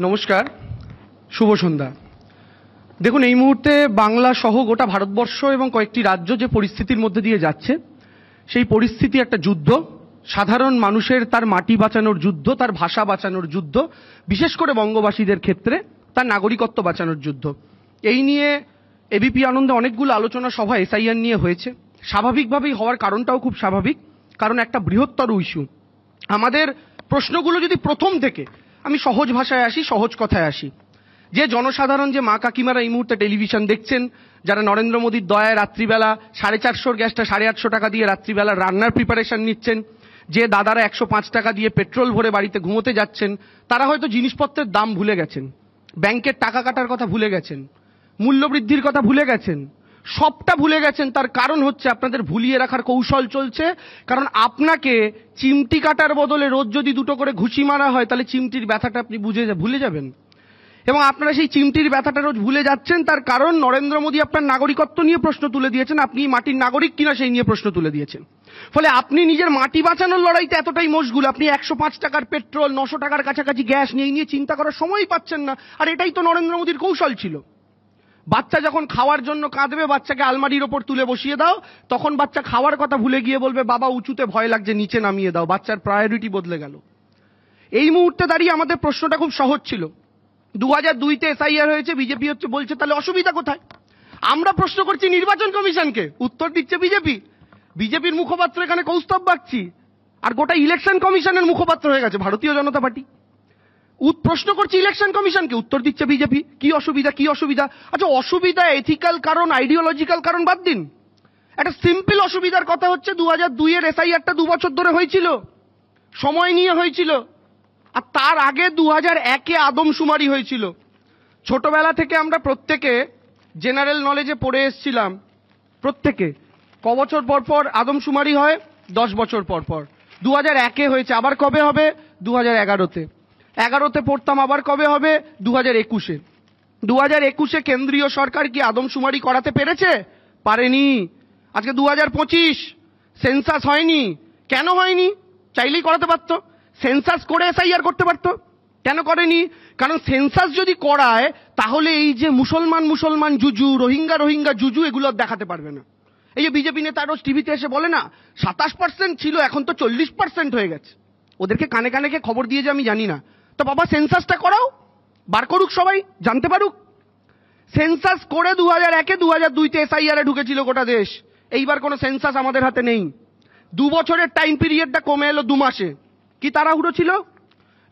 নমস্কার, শুভ সন্ধ্যা। দেখুন, এই মুহূর্তে বাংলা সহ গোটা ভারতবর্ষ এবং কয়েকটি রাজ্য যে পরিস্থিতির মধ্যে দিয়ে যাচ্ছে, সেই পরিস্থিতি একটা যুদ্ধ। সাধারণ মানুষের তার মাটি বাঁচানোর যুদ্ধ, তার ভাষা বাঁচানোর যুদ্ধ, বিশেষ করে বঙ্গবাসীদের ক্ষেত্রে তার নাগরিকত্ব বাঁচানোর যুদ্ধ। এই নিয়ে এবিপি আনন্দে অনেকগুলো আলোচনা সভা এসআইআর নিয়ে হয়েছে। স্বাভাবিকভাবেই হওয়ার কারণটাও খুব স্বাভাবিক, কারণ একটা বৃহত্তর ইস্যু। আমাদের প্রশ্নগুলো যদি প্রথম থেকে, আমি সহজ ভাষায় আসি, সহজ কথায় আসি, যে জনসাধারণ, যে মা কাকিমারা এই মুহূর্তে টেলিভিশন দেখছেন, যারা নরেন্দ্র মোদীর দয়ায় রাত্রিবেলা 450 গ্যাসটা 850 টাকা দিয়ে রাত্রিবেলা রান্নার প্রিপারেশন নিচ্ছেন, যে দাদারা 105 টাকা দিয়ে পেট্রোল ভরে বাড়িতে ঘুমোতে যাচ্ছেন, তারা হয়তো জিনিসপত্রের দাম ভুলে গেছেন, ব্যাংকের টাকা কাটার কথা ভুলে গেছেন, মূল্যবৃদ্ধির কথা ভুলে গেছেন, সবটা ভুলে গেছেন। তার কারণ হচ্ছে আপনাদের ভুলিয়ে রাখার কৌশল চলছে। কারণ আপনাকে চিমটি কাটার বদলে রোজ যদি 2টো করে ঘুষি মারা হয়, তাহলে চিমটির ব্যথাটা আপনি ভুলে যাবেন। এবং আপনারা সেই চিমটির ব্যথাটা রোজ ভুলে যাচ্ছেন। তার কারণ নরেন্দ্র মোদী আপনার নাগরিকত্ব নিয়ে প্রশ্ন তুলে দিয়েছেন, আপনি মাটির নাগরিক কিনা সেই নিয়ে প্রশ্ন তুলে দিয়েছেন। ফলে আপনি নিজের মাটি বাঁচানোর লড়াইতে এতটাই মশগুল, আপনি 105 টাকার পেট্রোল, 900 টাকার কাছাকাছি গ্যাস নিয়ে চিন্তা করার সময়ই পাচ্ছেন না। আর এটাই তো নরেন্দ্র মোদীর কৌশল ছিল। বাচ্চা যখন খাওয়ার জন্য কাঁদবে, বাচ্চাকে আলমারির ওপর তুলে বসিয়ে দাও, তখন বাচ্চা খাওয়ার কথা ভুলে গিয়ে বলবে, বাবা উঁচুতে ভয় লাগছে, নিচে নামিয়ে দাও। বাচ্চার প্রায়োরিটি বদলে গেল। এই মুহূর্তে দাঁড়িয়ে আমাদের প্রশ্নটা খুব সহজ ছিল। 2002-তে এসআইআর হয়েছে, বিজেপি বলছে, তাহলে অসুবিধা কোথায়? আমরা প্রশ্ন করছি নির্বাচন কমিশনকে, উত্তর দিচ্ছে বিজেপির মুখপাত্র এখানে কৌস্তব বাগচি, আর গোটা ইলেকশন কমিশনের মুখপাত্র হয়ে গেছে ভারতীয় জনতা পার্টি। প্রশ্ন করছি ইলেকশন কমিশনকে, উত্তর দিচ্ছে বিজেপি। কি অসুবিধা? আচ্ছা, অসুবিধা এথিক্যাল কারণ, আইডিওলজিক্যাল কারণ বাদ দিন। একটা সিম্পল অসুবিধার কথা হচ্ছে 2002-এর এসআইআরটা 2 বছর ধরে হয়েছিল, সময় নিয়ে হয়েছিল। আর তার আগে 2001-এ আদমশুমারি হয়েছিল। ছোটবেলা থেকে আমরা প্রত্যেকে জেনারেল নলেজে পড়ে এসেছিলাম, প্রত্যেকে ক বছর পর পর আদমশুমারি হয়? 10 বছর পর পর। 2001-এ হয়েছে, আবার কবে হবে? 2011-তে। 11-তে পড়তাম, আবার কবে হবে? 2021-এ। 2021-এ কেন্দ্রীয় সরকার কি আদমশুমারি করাতে পেরেছে? পারেনি। আজকে 2025, সেন্সাস হয়নি। কেন হয়নি? চাইলেই করাতে পারতো। সেন্সাস করে এসআইআর করতে পারতো, কেন করেনি? কারণ সেন্সাস যদি করায়, তাহলে এই যে মুসলমান জুজু, রোহিঙ্গা জুজু, এগুলো দেখাতে পারবে না। এই যে বিজেপি নেতা রোজ টিভিতে এসে বলে না, 27% ছিল, এখন তো 40% হয়ে গেছে। ওদেরকে কানে কানে কে খবর দিয়ে যে আমি জানি না। তো বাবা, সেন্সাসটা করাও, বার করুক, সবাই জানতে পারুক। সেন্সাস করে 2001-এ 2002-তে এসআইআর-এ ঢুকেছিল গোটা দেশ। এইবার কোনো সেন্সাস আমাদের হাতে নেই। 2 বছরের টাইম পিরিয়ডটা কমে এলো 2 মাসে। কি তাড়াহুড়ো ছিল?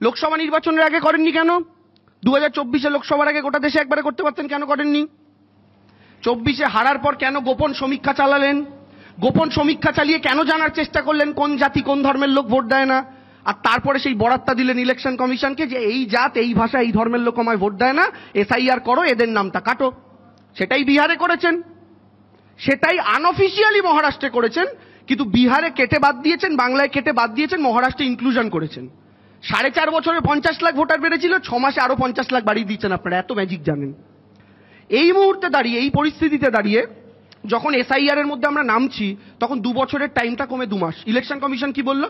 লোকসভা নির্বাচনের আগে করেননি কেন? 2024-এ লোকসভার আগে গোটা দেশে একবারে করতে পারতেন, কেন করেননি? 24-এ হারার পর কেন গোপন সমীক্ষা চালালেন? গোপন সমীক্ষা চালিয়ে কেন জানার চেষ্টা করলেন কোন জাতি, কোন ধর্মের লোক ভোট দেয় না? আর তারপরে সেই বরাতটা দিলেন ইলেকশন কমিশনকে যে এই জাত, এই ভাষা, এই ধর্মের লোক আমায় ভোট দেয় না, এসআইআর করো, এদের নামটা কাটো। সেটাই বিহারে করেছেন, সেটাই আনঅফিসিয়ালি মহারাষ্ট্রে করেছেন। কিন্তু বিহারে কেটে বাদ দিয়েছেন, বাংলায় কেটে বাদ দিয়েছেন, মহারাষ্ট্রে ইনক্লুশন করেছেন। 4.5 বছরে 50 লাখ ভোটার বেড়েছিল, 6 মাসে আরো 50 লাখ বাড়িয়ে দিচ্ছেন। আপনারা এত ম্যাজিক জানেন। এই মুহূর্তে দাঁড়িয়ে, এই পরিস্থিতিতে দাঁড়িয়ে, যখন এসআইআর এর মধ্যে আমরা নামছি, তখন 2 বছরের টাইমটা কমে 2 মাস। ইলেকশন কমিশন কি বলল?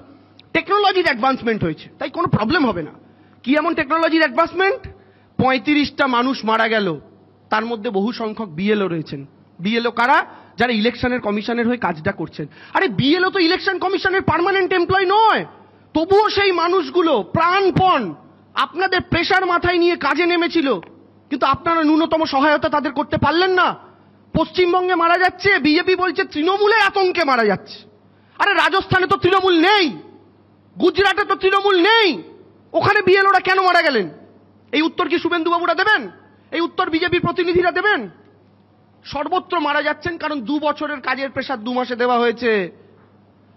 টেকনোলজির অ্যাডভান্সমেন্ট হয়েছে, তাই কোনো প্রবলেম হবে না। কি এমন টেকনোলজির অ্যাডভান্সমেন্ট? 35টা মানুষ মারা গেল, তার মধ্যে বহু সংখ্যক বিএলও রয়েছেন। বিএলও কারা? যারা ইলেকশনের কমিশনের হয়ে কাজটা করছেন। আরে বিএলও তো ইলেকশন কমিশনের পার্মানেন্ট এমপ্লয় নয়, তবুও সেই মানুষগুলো প্রাণপণ আপনাদের প্রেশার মাথায় নিয়ে কাজে নেমেছিল, কিন্তু আপনারা ন্যূনতম সহায়তা তাদের করতে পারলেন না। পশ্চিমবঙ্গে মারা যাচ্ছে, বিজেপি বলছে তৃণমূলের আতঙ্কে মারা যাচ্ছে। আরে রাজস্থানে তো তৃণমূল নেই, গুজরাটে তো তৃণমূল নেই, ওখানে বিএলওরা কেন মারা গেলেন? এই উত্তর কি শুভেন্দু বাবুরা দেবেন? এই উত্তর বিজেপির প্রতিনিধিরা দেবেন? সর্বত্র মারা যাচ্ছেন, কারণ 2 বছরের কাজের প্রেশার 2 মাসে দেওয়া হয়েছে।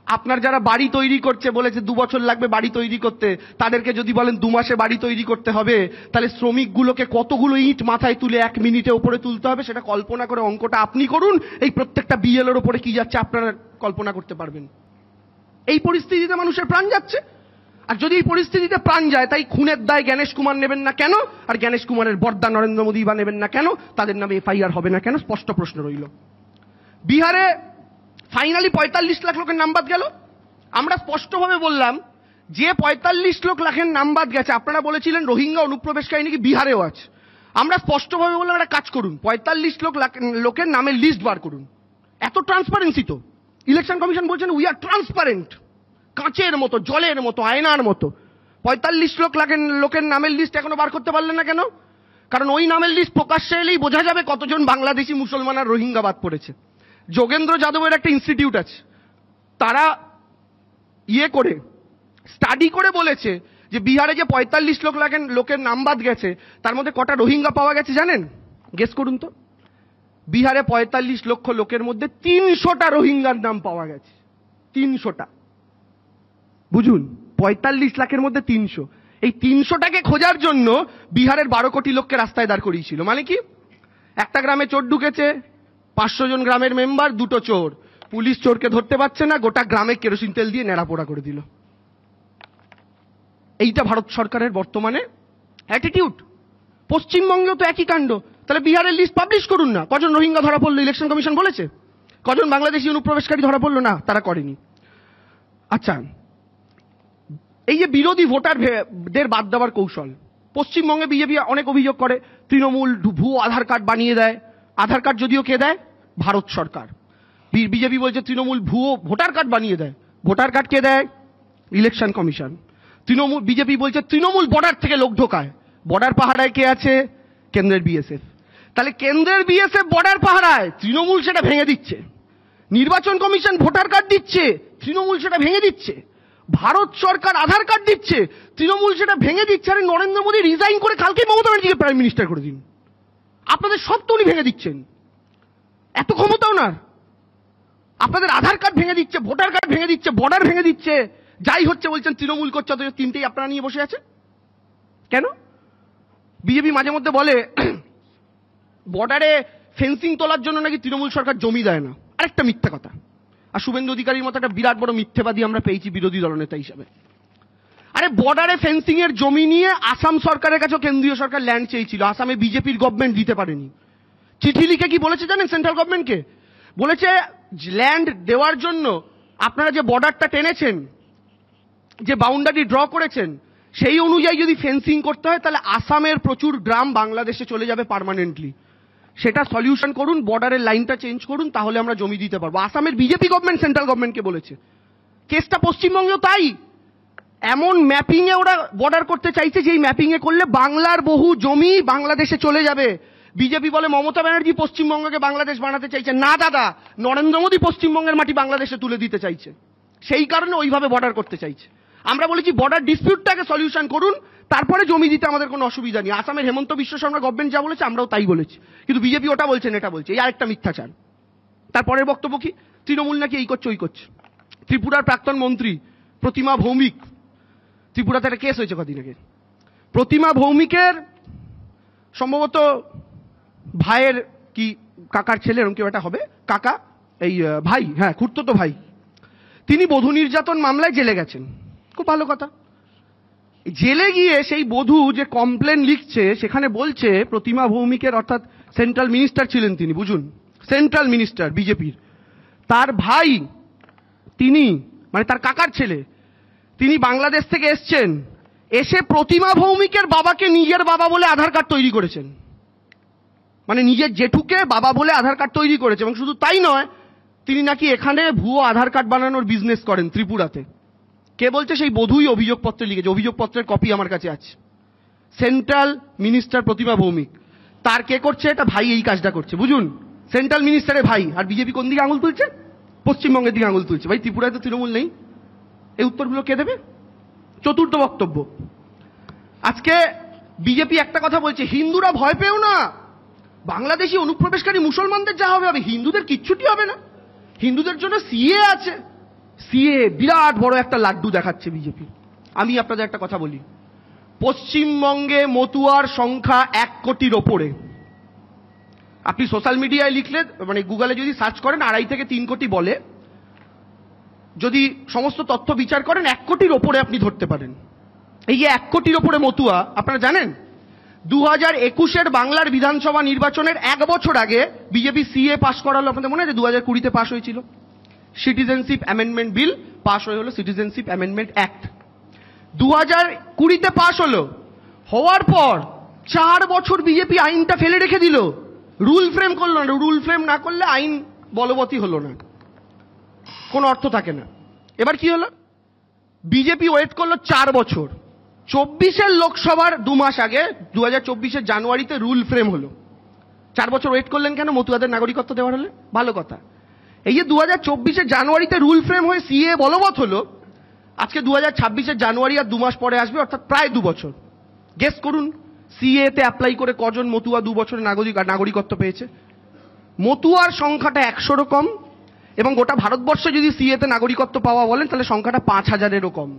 আপনার যারা বাড়ি তৈরি করছে, বলেছে 2 বছর লাগবে বাড়ি তৈরি করতে, তাদেরকে যদি বলেন 2 মাসে বাড়ি তৈরি করতে হবে, তাহলে শ্রমিকগুলোকে কতগুলো ইট মাথায় তুলে 1 মিনিটে উপরে তুলতে হবে, সেটা কল্পনা করে অঙ্কটা আপনি করুন। এই প্রত্যেকটা বিএলওর উপরে কি যাচ্ছে আপনারা কল্পনা করতে পারবেন। এই পরিস্থিতিতে মানুষের প্রাণ যাচ্ছে। আর যদি এই পরিস্থিতিতে প্রাণ যায়, তাই খুনের দায় জ্ঞানেশ কুমার নেবেন না কেন? আর জ্ঞানেশ কুমারের বর্দা নরেন্দ্র মোদী বা নেবেন না কেন? তাদের নামে এফআইআর হবে না কেন? স্পষ্ট প্রশ্ন রইল। বিহারে ফাইনালি 45 লাখ লোকের নাম বাদ গেল। আমরা স্পষ্টভাবে বললাম যে ৪৫ লাখের নাম বাদ গেছে, আপনারা বলেছিলেন রোহিঙ্গা অনুপ্রবেশকারী নাকি বিহারেও আছে। আমরা স্পষ্টভাবে বললাম একটা কাজ করুন, ৪৫ লোকের নামের লিস্ট বার করুন। এত ট্রান্সপারেন্সি তো। ইলেকশন কমিশন বলছেন উই আর ট্রান্সপারেন্ট, কাঁচের মতো, জলের মতো, আয়নার মতো। ৪৫ লোকের নামের লিস্ট এখনো বার করতে পারলেন না কেন? কারণ ওই নামের লিস্ট প্রকাশ্যে এলেই বোঝা যাবে কতজন বাংলাদেশি মুসলমান আর রোহিঙ্গা বাদ পড়েছে। যোগেন্দ্র যাদবের একটা ইনস্টিটিউট আছে, তারা করে স্টাডি করে বলেছে যে বিহারে যে ৪৫ লোকের নাম বাদ গেছে তার মধ্যে কটা রোহিঙ্গা পাওয়া গেছে জানেন? গেস করুন তো। বিহারে ৪৫ লক্ষ লোকের মধ্যে ৩০০টা রোহিঙ্গার নাম পাওয়া গেছে। ৩০০টা, বুঝুন, ৪৫ লাখের মধ্যে ৩০০। এই ৩০০টাকে খোঁজার জন্য বিহারের ১২ কোটি লোককে রাস্তায় দাঁড় করিয়েছিল। মানে কি? একটা গ্রামে চোর ঢুকেছে, ৫০০ জন গ্রামের মেম্বার, দুটো চোর, পুলিশ চোরকে ধরতে পারছে না, গোটা গ্রামে কেরোসিন তেল দিয়ে নেড়াপোড়া করে দিল। এইটা ভারত সরকারের বর্তমানে অ্যাটিটিউড। পশ্চিমবঙ্গেও তো একই কাণ্ড। তাহলে বিহারের লিস্ট পাবলিশ করুন না। কজন রোহিঙ্গা ধরা পড়লো ইলেকশন কমিশন বলেছে? কজন বাংলাদেশি অনুপ্রবেশকারী ধরা পড়লো? না, তারা করেনি। আচ্ছা, এই যে বিরোধী ভোটারদের বাদ দেওয়ার কৌশল, পশ্চিমবঙ্গে বিজেপি অনেক অভিযোগ করে তৃণমূল ভুয়ো আধার কার্ড বানিয়ে দেয়। আধার কার্ড যদিও কে দেয়? ভারত সরকার। বিজেপি বলছে তৃণমূল ভুয়ো ভোটার কার্ড বানিয়ে দেয়। ভোটার কার্ড কে দেয়? Election commission. বিজেপি বলছে তৃণমূল বর্ডার থেকে লোক ঢোকায়। বর্ডার পাহারায় কে আছে? কেন্দ্রের বিএসএফ। তাহলে কেন্দ্রের বিএসএফ বর্ডার পাহারায়, তৃণমূল সেটা ভেঙে দিচ্ছে। নির্বাচন কমিশন ভোটার কার্ড দিচ্ছে, তৃণমূল সেটা ভেঙে দিচ্ছে। ভারত সরকার আধার কার্ড দিচ্ছে, তৃণমূল সেটা ভেঙে দিচ্ছে। আরে নরেন্দ্র মোদী রিজাইন করে কালকে মমতা ব্যানার্জিকে প্রাইম মিনিস্টার করে দিন। আপনাদের সব তো উনি ভেঙে দিচ্ছেন, এত ক্ষমতা ওনার। আপনাদের আধার কার্ড ভেঙে দিচ্ছে, ভোটার কার্ড ভেঙে দিচ্ছে, বর্ডার ভেঙে দিচ্ছে, যাই হচ্ছে বলছেন তৃণমূল করছে, অথচ তিনটেই আপনারা নিয়ে বসে আছে কেন? বিজেপি মাঝে মধ্যে বলে বর্ডারে ফেন্সিং তোলার জন্য নাকি তৃণমূল সরকার জমি দেয় না। আরেকটা মিথ্যা কথা। আর শুভেন্দু অধিকারীর মতো একটা বিরাট বড় মিথ্যেবাদী আমরা পেয়েছি বিরোধী দলনেতা হিসাবে। আরে বর্ডারে ফেন্সিং এর জমি নিয়ে আসাম সরকারের কাছেও কেন্দ্রীয় সরকার ল্যান্ড চেয়েছিল, আসামে বিজেপির গভর্নমেন্ট দিতে পারেনি। চিঠি লিখে কি বলেছে জানেন সেন্ট্রাল গভর্নমেন্টকে? বলেছে ল্যান্ড দেওয়ার জন্য আপনারা যে বর্ডারটা টেনেছেন, যে বাউন্ডারি ড্র করেছেন, সেই অনুযায়ী যদি ফেন্সিং করতে হয় তাহলে আসামের প্রচুর গ্রাম বাংলাদেশে চলে যাবে পার্মানেন্টলি। সেটা সলিউশন করুন, বর্ডারের লাইনটা চেঞ্জ করুন, তাহলে আমরা জমি দিতে পারবো। আসামের বিজেপি গভর্নমেন্ট সেন্ট্রাল গভর্নমেন্টকে বলেছে। কেসটা পশ্চিমবঙ্গেও তাই। এমন ম্যাপিং এ ওরা বর্ডার করতে চাইছে যেই ম্যাপিং এ করলে বাংলার বহু জমি বাংলাদেশে চলে যাবে। বিজেপি বলে মমতা ব্যানার্জি পশ্চিমবঙ্গকে বাংলাদেশ বানাতে চাইছে। না দাদা, নরেন্দ্র মোদী পশ্চিমবঙ্গের মাটি বাংলাদেশে তুলে দিতে চাইছে, সেই কারণে ওইভাবে বর্ডার করতে চাইছে। আমরা বলেছি বর্ডার ডিসপিউটটাকে সলিউশন করুন, তারপরে জমি দিতে আমাদের কোনো অসুবিধা নেই। আসামের হেমন্ত বিশ্ব শর্মা গভর্নমেন্ট যা বলেছে আমরাও তাই বলেছি, কিন্তু বিজেপি ওটা বলছেন এটা বলছে। এই আরেকটা মিথ্যাচার। তারপরের বক্তব্য কি? তৃণমূল নাকি এই করছে ওই করছে। ত্রিপুরার প্রাক্তন মন্ত্রী প্রতিমা ভৌমিক, ত্রিপুরাতে একটা কেস হয়েছে কদিন আগে। প্রতিমা ভৌমিকের সম্ভবত ভাইয়ের কি কাকার ছেলে এরকম কেউ একটা হবে, কাকা, এই ভাই, হ্যাঁ খুড়তুতো ভাই, তিনি বধূ নির্যাতন মামলায় জেলে গেছেন। খুব ভালো কথা। জেলে গিয়ে সেই বধূ যে কমপ্লেন লিখছে সেখানে বলছে প্রতিমা ভৌমিকের, অর্থাৎ সেন্ট্রাল মিনিস্টার ছিলেন তিনি, বুঝুন, সেন্ট্রাল মিনিস্টার বিজেপির, তার ভাই, তিনি মানে তার কাকার ছেলে, তিনি বাংলাদেশ থেকে এসছেন, এসে প্রতিমা ভৌমিকের বাবাকে নিজের বাবা বলে আধার কার্ড তৈরি করেছেন। মানে নিজের জেঠুকে বাবা বলে আধার কার্ড তৈরি করেছে। এবং শুধু তাই নয়, তিনি নাকি এখানে ভুয়ো আধার কার্ড বানানোর বিজনেস করেন ত্রিপুরাতে। কে বলছে? সেই বধূই অভিযোগপত্রে লিখেছে। অভিযোগপত্রের কপি আমার কাছে আছে। সেন্ট্রাল মিনিস্টার প্রতিমা ভৌমিক, তার কে করছে এটা? ভাই এই কাজটা করছে, বুঝুন, সেন্ট্রাল মিনিস্টারের ভাই। আর বিজেপি কোন দিকে আঙুল তুলছে? পশ্চিমবঙ্গের দিকে আঙুল তুলছে। ভাই ত্রিপুরায় তো তৃণমূল নেই, এই উত্তরগুলো কে দেবে? চতুর্থ বক্তব্য, আজকে বিজেপি একটা কথা বলছে, হিন্দুরা ভয় পেও না, বাংলাদেশি অনুপ্রবেশকারী মুসলমানদের যা হবে হবে, হিন্দুদের কিচ্ছুটি হবে না, হিন্দুদের জন্য সিএ আছে। সিএ বিরাট বড় একটা লাড্ডু দেখাচ্ছে বিজেপি। আমি আপনাদের একটা কথা বলি, পশ্চিমবঙ্গে মতুয়ার সংখ্যা 1 কোটির ওপরে। আপনি সোশ্যাল মিডিয়ায় লিখলে, মানে গুগলে যদি সার্চ করেন 2.5 থেকে 3 কোটি বলে, যদি সমস্ত তথ্য বিচার করেন 1 কোটির ওপরে আপনি ধরতে পারেন। এই যে 1 কোটির ওপরে মতুয়া, আপনারা জানেন 2021-এর বাংলার বিধানসভা নির্বাচনের 1 বছর আগে বিজেপি সিএ পাস করালো। আপনাদের মনে আছে 2020-তে পাস হয়েছিল সিটিজেনশিপ অ্যামেন্ডমেন্ট বিল, পাস হয়ে হলো সিটিজেনশিপ অ্যামেন্ডমেন্ট অ্যাক্ট। 2020-তে পাশ হলো, হওয়ার পর 4 বছর বিজেপি আইনটা ফেলে রেখে দিল, রুল ফ্রেম করলো না। রুল ফ্রেম না করলে আইন বলবতী হলো না, কোনো অর্থ থাকে না। এবার কি হলো, বিজেপি ওয়েট করলো 4 বছর। 24-এর লোকসভার 2 মাস আগে 2024-এর জানুয়ারিতে রুল ফ্রেম হলো। 4 বছর ওয়েট করলেন কেন? মতুয়াদের নাগরিকত্ব দেওয়ার হলে? ভালো কথা। এই যে 2024-এর জানুয়ারিতে রুল ফ্রেম হয়ে সিএ বলবৎ হলো, আজকে 2026-এর জানুয়ারি আর 2 মাস পরে আসবে, অর্থাৎ প্রায় 2 বছর। গেস করুন সিএ তে অ্যাপ্লাই করে কজন মতুয়া 2 বছরে নাগরিকত্ব পেয়েছে? মতুয়ার সংখ্যাটা 100-রও কম, এবং গোটা ভারতবর্ষে যদি সিএ তে নাগরিকত্ব পাওয়া বলেন তাহলে সংখ্যাটা 5000-এরও কম।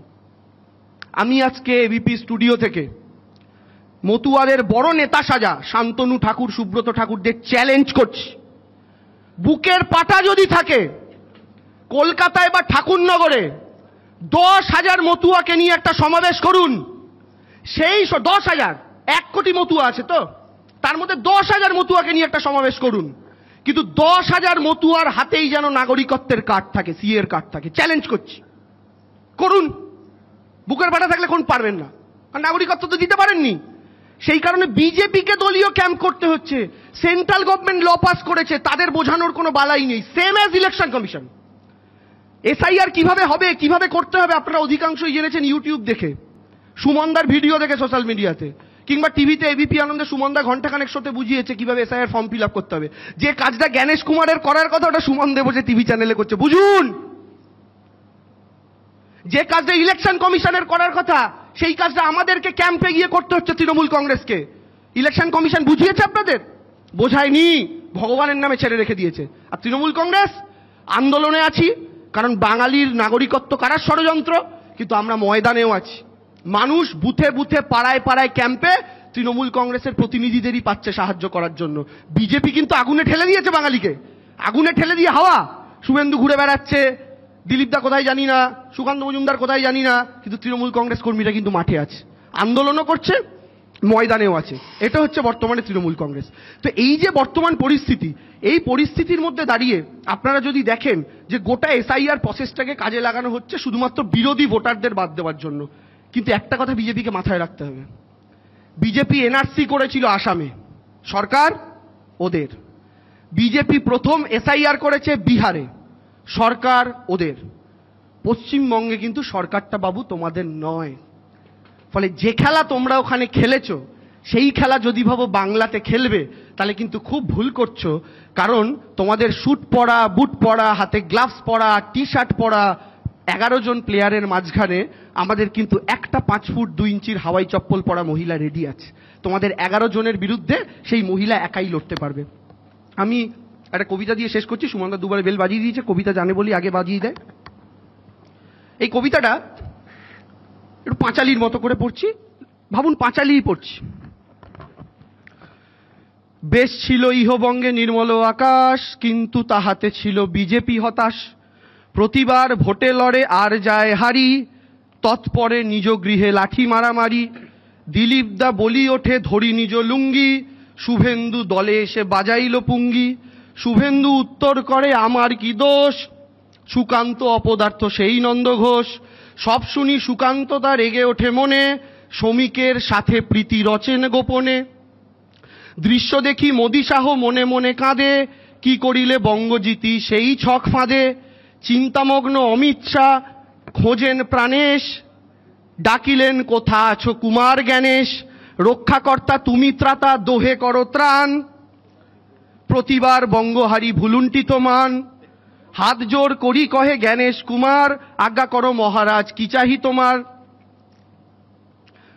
আমি আজকে এবিপি স্টুডিও থেকে মতুয়াদের বড় নেতা সাজা শান্তনু ঠাকুর, সুব্রত ঠাকুরদের চ্যালেঞ্জ করছি, বুকের পাটা যদি থাকে কলকাতায় বা ঠাকুরনগরে 10,000 মতুয়াকে নিয়ে একটা সমাবেশ করুন। সেই 10,000, 1 কোটি মতুয়া আছে তো, তার মধ্যে 10,000 মতুয়াকে নিয়ে একটা সমাবেশ করুন, কিন্তু 10,000 মতুয়ার হাতেই যেন নাগরিকত্বের কার্ড থাকে, সিএ এর কার্ড থাকে। চ্যালেঞ্জ করছি, করুন। বুকের পাটা থাকলে কোন পারবেন না, আর নাগরিকত্ব তো দিতে পারেননি। সেই কারণে বিজেপিকে দলীয় ক্যাম্প করতে হচ্ছে। সেন্ট্রাল গভর্নমেন্ট ল পাস করেছে, তাদের বোঝানোর কোনো বালাই নেই। Same as election commission. SIR কিভাবে হবে, কিভাবে করতে হবে, আপনারা অধিকাংশই জেনেছেন ইউটিউব দেখে, সুমনদার ভিডিও দেখে সোশ্যাল মিডিয়াতে, কিংবা টিভিতে এবিপি আনন্দে সুমনদা ঘন্টাখানেক শোতে বুঝিয়েছে কিভাবে এসআইআর ফর্ম ফিল আপ করতে হবে। যে কাজটা জ্ঞানেশ কুমারের করার কথা, ওটা সুমন দেব যে টিভি চ্যানেলে করছে। বুঝুন, যে কাজটা ইলেকশন কমিশনের করার কথা, সেই কাজটা আমাদেরকে ক্যাম্পে গিয়ে করতে হচ্ছে তৃণমূল কংগ্রেসকে। ইলেকশন কমিশন বুঝিয়েছে আপনাদের? বোঝায়নি, ভগবানের নামে ছেড়ে রেখে দিয়েছে। আর তৃণমূল কংগ্রেস আন্দোলনে আছি, কারণ বাঙালির নাগরিকত্ব কারার ষড়যন্ত্র, কিন্তু আমরা ময়দানেও আছি। মানুষ বুথে বুথে, পাড়ায় পাড়ায়, ক্যাম্পে তৃণমূল কংগ্রেসের প্রতিনিধিদেরই পাচ্ছে সাহায্য করার জন্য। বিজেপি কিন্তু আগুনে ঠেলে দিয়েছে বাঙালিকে, আগুনে ঠেলে দিয়ে হাওয়া। শুভেন্দু ঘুরে বেড়াচ্ছে, দিলীপদা কোথায় জানি না, সুকান্ত মজুমদার কোথায় জানি না, কিন্তু তৃণমূল কংগ্রেস কর্মীরা কিন্তু মাঠে আছে, আন্দোলনও করছে, ময়দানেও আছে। এটা হচ্ছে বর্তমানে তৃণমূল কংগ্রেস। তো এই যে বর্তমান পরিস্থিতি, এই পরিস্থিতির মধ্যে দাঁড়িয়ে আপনারা যদি দেখেন যে গোটা এসআইআর প্রসেসটাকে কাজে লাগানো হচ্ছে শুধুমাত্র বিরোধী ভোটারদের বাদ দেওয়ার জন্য। কিন্তু একটা কথা বিজেপিকে মাথায় রাখতে হবে, বিজেপি এনআরসি করেছিল আসামে, সরকার ওদের। বিজেপি প্রথম এসআইআর করেছে বিহারে, সরকার ওদের। পশ্চিমবঙ্গে কিন্তু সরকারটা বাবু তোমাদের নয়। ফলে যে খেলা তোমরা ওখানে খেলেছো, সেই খেলা যদি ভাবো বাংলাতে খেলবে, তাহলে কিন্তু খুব ভুল করছো। কারণ তোমাদের স্যুট পরা, বুট পরা, হাতে গ্লাভস পরা, টি শার্ট পরা 11 জন প্লেয়ারের মাঝখানে আমাদের কিন্তু একটা 5 ফুট 2 ইঞ্চির হাওয়াই চপ্পল পরা মহিলা রেডি আছে। তোমাদের 11 জনের বিরুদ্ধে সেই মহিলা একাই লড়তে পারবে। আমি একটা কবিতা দিয়ে শেষ করছি। সুমনদা দুবারে বেল বাজিয়ে দিয়েছে, কবিতা জানে বলি আগে বাজিয়ে দেয়। এই কবিতাটা একটু পাঁচালির মতো করে পড়ছি, ভাবুন পাঁচালিই পড়ছি। বেশ ছিল ইহবঙ্গে নির্মল আকাশ, কিন্তু তাহাতে ছিল বিজেপি হতাশ। প্রতিবার ভোটে লড়ে আর যায় হারি, তৎপরে নিজ গৃহে লাঠি মারামারি। দিলীপদা বলি ওঠে ধরি নিজ লুঙ্গি, শুভেন্দু দলে এসে বাজাইল পুঙ্গি। শুভেন্দু উত্তর করে আমার কি দোষ, সুকান্ত অপদার্থ সেই নন্দ ঘোষ। সব শুনি সুকান্ত তার রেগে ওঠে মনে, শ্রমিকের সাথে প্রীতি রচেন গোপনে। দৃশ্য দেখি মোদি শাহ মনে মনে কাঁদে, কি করিলে বঙ্গজিতি সেই ছক ফাঁদে। চিন্তামগ্ন অমিত শাহ খোঁজেন প্রাণেশ, ডাকিলেন কোথা আছো কুমার জ্ঞানেশ। রক্ষাকর্তা তুমি ত্রাতা দোহে করো ত্রাণ, প্রতিবার বঙ্গহারি ভুলুন্টিত মান। হাত জোর করি কহে জ্ঞানেশ কুমার, আজ্ঞা করো মহারাজ কি চাহি তোমার।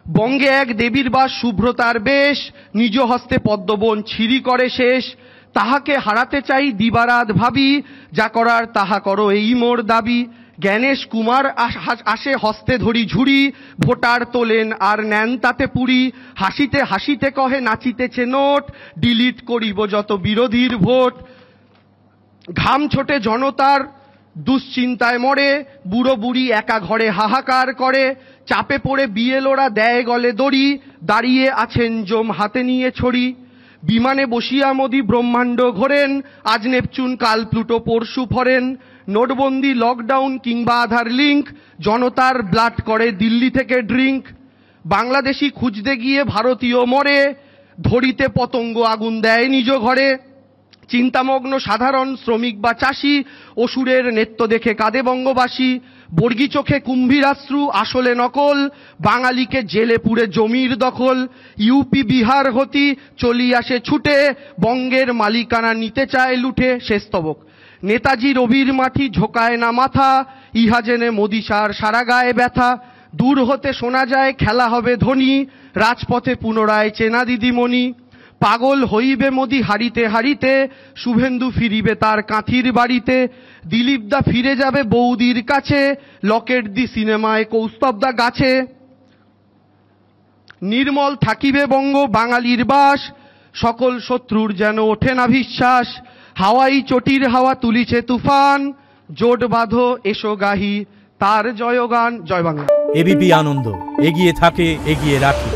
বঙ্গে এক দেবীর বাস শুভ্রতার বেশ, নিজ হস্তে পদ্মবন ছিরি করে শেষ। তাহাকে হারাতে চাই দিবারাত ভাবি, যা করার তাহা করো এই মোর দাবি। জ্ঞানেশ কুমার আসে হস্তে ধরি ঝুড়ি, ভোটার তোলেন আর নেন তাতে পুরি। হাসিতে হাসিতে কহে নাচিতেছে নোট, ডিলিট করিব যত বিরোধীর ভোট। ঘাম ছোটে জনতার দুশ্চিন্তায় মরে, বুড়ো বুড়ি একা ঘরে হাহাকার করে। চাপে পড়ে বিএলওরা দেয় গলে দড়ি, দাঁড়িয়ে আছেন জম হাতে নিয়ে ছড়ি। বিমানে বসিয়া মোদি ব্রহ্মাণ্ড ঘোরেন, আজ নেপচুন কাল প্লুটো পরশু ফরেন। নোটবন্দি, লকডাউন কিংবা আধার লিঙ্ক, জনতার ব্লাড করে দিল্লি থেকে ড্রিঙ্ক। বাংলাদেশি খুঁজতে গিয়ে ভারতীয় মরে, ধরিতে পতঙ্গ আগুন দেয় নিজ ঘরে। চিন্তামগ্ন সাধারণ শ্রমিক বা চাষি, অসুরের নেত্য দেখে কাঁদে বঙ্গবাসী। বর্গি চোখে কুম্ভীরাশ্রু, আসলে নকল, বাঙালিকে জেলে পুরে জমির দখল। ইউপি বিহার হতি চলি আসে ছুটে, বঙ্গের মালিকানা নিতে চায় লুটে। শেষ স্তবক। নেতাজি রবির মাটি ঝোকায় না মাথা, ইহা জেনে মোদি সারা গায়ে ব্যথা। দূর হতে শোনা যায় খেলা হবে ধোনি, রাজপথে পুনরায় চেনা দিদিমণি। পাগল হইবে মোদি হারিতে হারিতে, শুভেন্দু ফিরিবে তার কাঁথির বাড়িতে। দিলীপ দা ফিরে যাবে বৌদির কাছে, লকেট দি সিনেমায় কৌস্তব দা গাছে। নির্মল থাকিবে বঙ্গ বাঙালির বাস, সকল শত্রুর যেন ওঠে না বিশ্বাস। হাওয়াই চটির হাওয়া তুলিছে তুফান, জোট বাঁধো এসো গাহি তার জয়গান। জয় বাংলা। এবিপি আনন্দ, এগিয়ে থাকে, এগিয়ে রাখে।